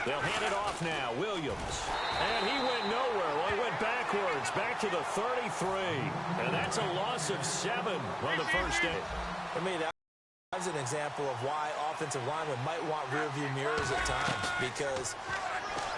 They'll hand it off now. Williams. And he went nowhere. Well, he went backwards, back to the 33. And that's a loss of 7 on the first day. For me, that's an example of why offensive linemen might want rearview mirrors at times, because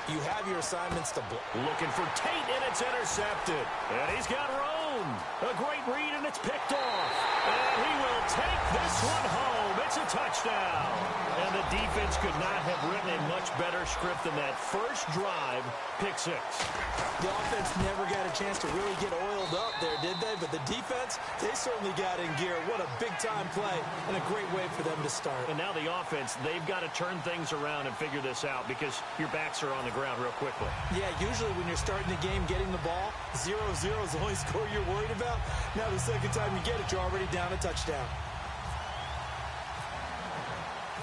you have your assignments to block. Looking for Tate, and it's intercepted. And he's got Roan. A great read, and it's picked off. And he will take this one home. It's a touchdown. And the defense could not have written a much better script than that first drive, pick 6. The offense never got a chance to really get oiled up there, did they? But the defense, they certainly got in gear. What a big-time play and a great way for them to start. And now the offense, they've got to turn things around and figure this out because your backs are on the ground real quickly. Yeah, usually when you're starting the game getting the ball, 0-0 is the only score you're worried about. Now the second time you get it, you're already down a touchdown.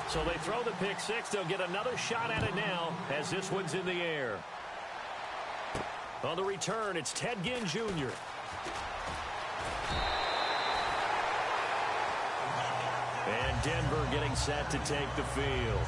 So they throw the pick 6. They'll get another shot at it now as this one's in the air. On the return, it's Ted Ginn Jr. And Denver getting set to take the field.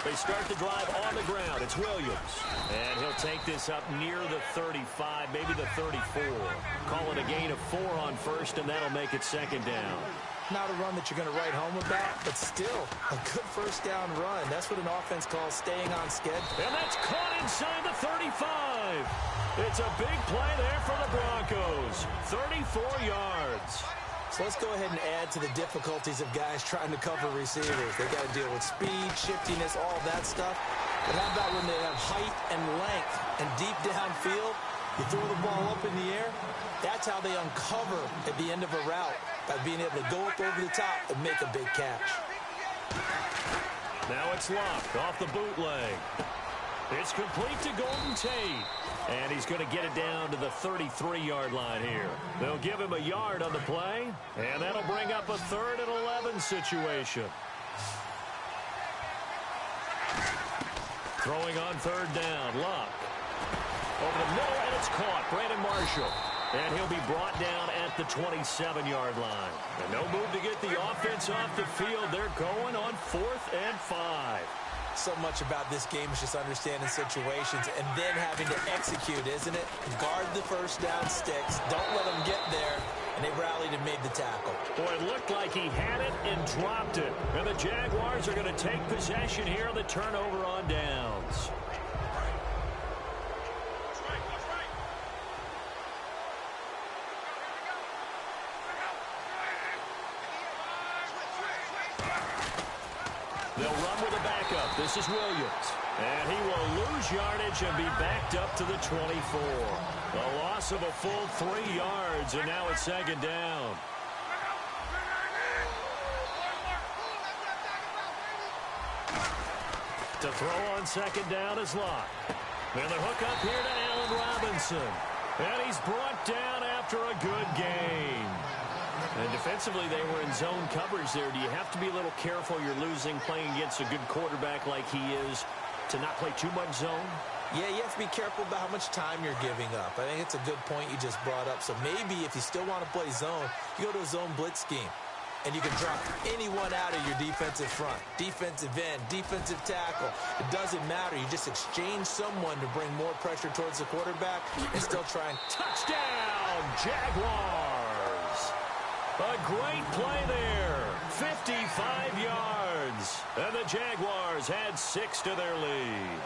They start the drive on the ground. It's Williams. And he'll take this up near the 35, maybe the 34. Call it a gain of 4 on first, and that'll make it second down. Not a run that you're going to write home about, but still a good first down run. That's what an offense calls staying on schedule. And that's caught inside the 35. It's a big play there for the Broncos. 34 yards. So let's go ahead and add to the difficulties of guys trying to cover receivers. They got to deal with speed, shiftiness, all that stuff. But how about when they have height and length and deep downfield? You throw the ball up in the air. That's how they uncover at the end of a route, by being able to go up over the top and make a big catch. Now it's Locke off the bootleg. It's complete to Golden Tate. And he's going to get it down to the 33-yard line here. They'll give him a yard on the play, and that'll bring up a 3rd and 11 situation. Throwing on 3rd down, Locke. Over the middle, and it's caught. Brandon Marshall. And he'll be brought down at the 27-yard line. And no move to get the offense off the field. They're going on 4th and 5. So much about this game is just understanding situations and then having to execute, isn't it? Guard the first down sticks. Don't let them get there. And they rallied and made the tackle. Boy, it looked like he had it and dropped it. And the Jaguars are going to take possession here on the turnover on downs. They'll run with a backup. This is Williams. And he will lose yardage and be backed up to the 24. A loss of a full 3 yards, and now it's second down. To throw on second down is Locke. And the hook up here to Allen Robinson. And he's brought down after a good gain. And defensively, they were in zone coverage there. Do you have to be a little careful? You're losing playing against a good quarterback like he is to not play too much zone? Yeah, you have to be careful about how much time you're giving up. I think it's a good point you just brought up. So maybe if you still want to play zone, you go to a zone blitz scheme. And you can drop anyone out of your defensive front. Defensive end, defensive tackle. It doesn't matter. You just exchange someone to bring more pressure towards the quarterback and still try and... Touchdown, Jaguars! A great play there. 55 yards. And the Jaguars had 6 to their lead.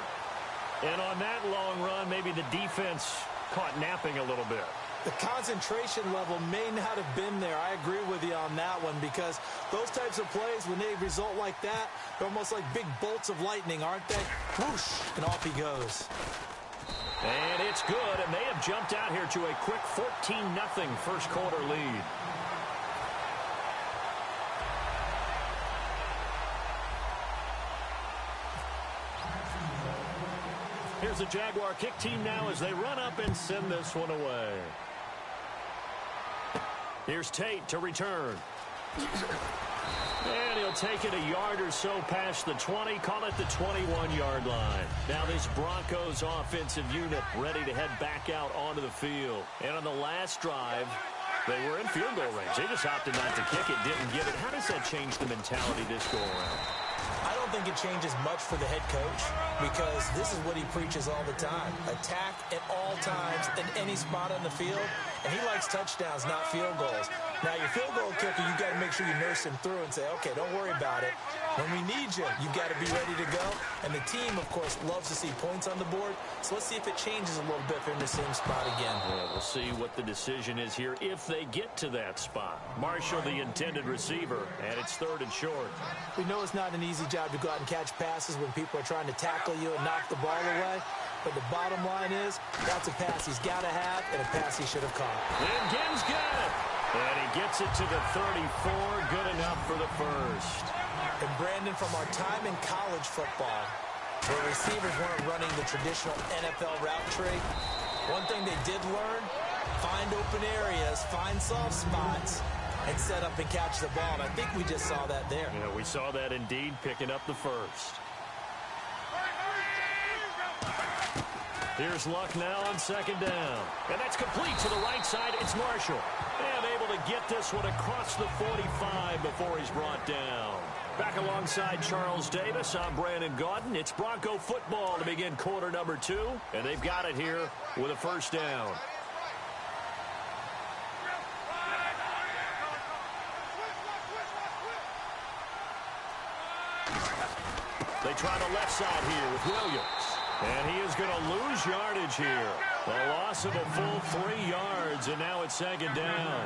And on that long run, maybe the defense caught napping a little bit. The concentration level may not have been there. I agree with you on that one, because those types of plays, when they result like that, they're almost like big bolts of lightning, aren't they? Whoosh, and off he goes. And it's good, and they have jumped out here to a quick 14-0 first quarter lead. Here's the Jaguar kick team now as they run up and send this one away. Here's Tate to return. And he'll take it a yard or so past the 20, call it the 21-yard line. Now this Broncos offensive unit ready to head back out onto the field. And on the last drive, they were in field goal range. They just opted not to kick it, didn't get it. How does that change the mentality this go-around? I don't think it changes much for the head coach because this is what he preaches all the time. Attack at all times in any spot on the field, and he likes touchdowns, not field goals. Now, your field goal kicker, you've got to make sure you nurse him through and say, okay, don't worry about it. When we need you, you've got to be ready to go. And the team, of course, loves to see points on the board. So let's see if it changes a little bit from the same spot again. Well, we'll see what the decision is here if they get to that spot. Marshall, the intended receiver, and it's 3rd and short. We know it's not an easy job to go out and catch passes when people are trying to tackle you and knock the ball away. But the bottom line is, that's a pass he's got to have and a pass he should have caught. And Gibbs got it. And he gets it to the 34. Good enough for the first. And Brandon, from our time in college football, where receivers weren't running the traditional NFL route tree, one thing they did learn, find open areas, find soft spots, and set up and catch the ball. And I think we just saw that there. Yeah, we saw that indeed, picking up the first. Here's Luck now on 2nd down. And that's complete to the right side. It's Marshall. And able to get this one across the 45 before he's brought down. Back alongside Charles Davis, I'm Brandon Gaudin. It's Bronco football to begin quarter number 2. And they've got it here with a 1st down. They try the left side here with Williams. And he is going to lose yardage here. A loss of a full 3 yards, and now it's 2nd down.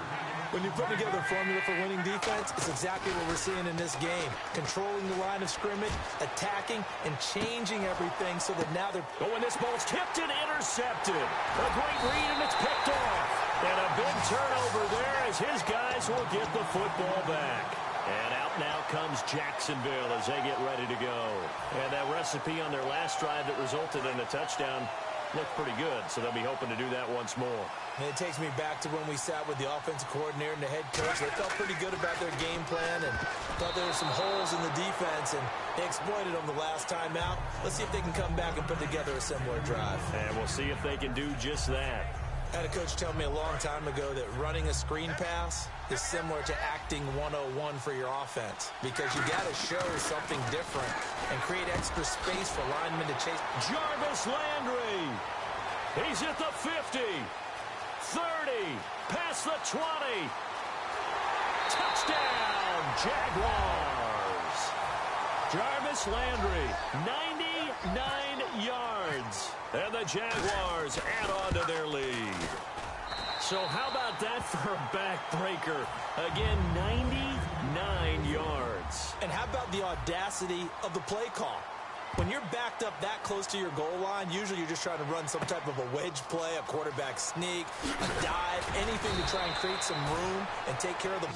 When you put together a formula for winning defense, it's exactly what we're seeing in this game. Controlling the line of scrimmage, attacking, and changing everything so that now they're... Oh, and this ball's tipped and intercepted. A great read, and it's picked off. And a big turnover there as his guys will get the football back. And out now comes Jacksonville as they get ready to go. And that recipe on their last drive that resulted in a touchdown looked pretty good, so they'll be hoping to do that once more. And it takes me back to when we sat with the offensive coordinator and the head coach. They felt pretty good about their game plan and thought there were some holes in the defense, and they exploited them the last time out. Let's see if they can come back and put together a similar drive. And we'll see if they can do just that. I had a coach tell me a long time ago that running a screen pass is similar to acting 101 for your offense because you got to show something different and create extra space for linemen to chase. Jarvis Landry. He's at the 50, 30, past the 20. Touchdown, Jaguars. Jarvis Landry, 99 yards. And the Jaguars add on to their lead. So how about that for a backbreaker? Again, 99 yards. And how about the audacity of the play call? When you're backed up that close to your goal line, usually you're just trying to run some type of a wedge play, a quarterback sneak, a dive, anything to try and create some room and take care of the...